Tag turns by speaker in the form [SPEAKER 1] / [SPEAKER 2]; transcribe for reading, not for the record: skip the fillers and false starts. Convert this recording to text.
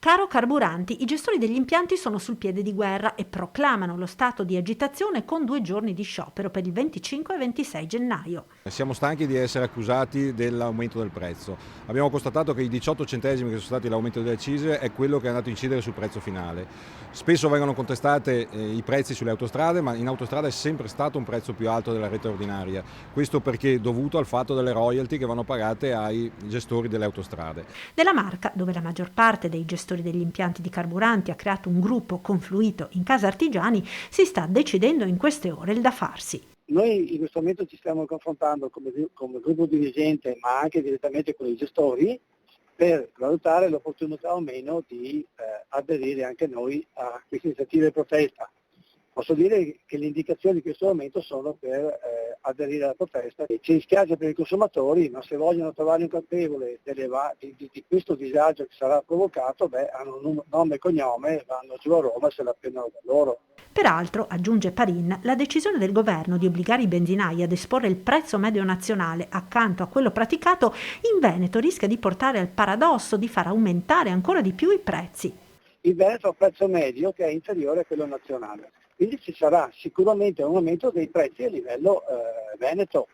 [SPEAKER 1] Caro carburanti, i gestori degli impianti sono sul piede di guerra e proclamano lo stato di agitazione con 2 giorni di sciopero per il 25 e 26 gennaio.
[SPEAKER 2] Siamo stanchi di essere accusati dell'aumento del prezzo. Abbiamo constatato che i 18 centesimi che sono stati l'aumento delle accise è quello che è andato a incidere sul prezzo finale. Spesso vengono contestate i prezzi sulle autostrade, ma in autostrada è sempre stato un prezzo più alto della rete ordinaria. Questo perché è dovuto al fatto delle royalty che vanno pagate ai gestori delle autostrade.
[SPEAKER 1] Nella Marca, dove la maggior parte dei gestori degli impianti di carburanti ha creato un gruppo confluito in Casa Artigiani, si sta decidendo in queste ore il da farsi.
[SPEAKER 3] Noi in questo momento ci stiamo confrontando come gruppo dirigente, ma anche direttamente con i gestori, per valutare l'opportunità o meno di aderire anche noi a queste iniziative di protesta. Posso dire che le indicazioni in questo momento sono per aderire alla protesta. Ci dispiace per i consumatori, ma se vogliono trovare un colpevole di questo disagio che sarà provocato, hanno un nome e cognome, vanno giù a Roma e se la prendono da loro.
[SPEAKER 1] Peraltro, aggiunge Parin, la decisione del governo di obbligare i benzinai ad esporre il prezzo medio nazionale accanto a quello praticato in Veneto rischia di portare al paradosso di far aumentare ancora di più i prezzi.
[SPEAKER 3] Il Veneto ha un prezzo medio che è inferiore a quello nazionale, quindi ci sarà sicuramente un aumento dei prezzi a livello Veneto.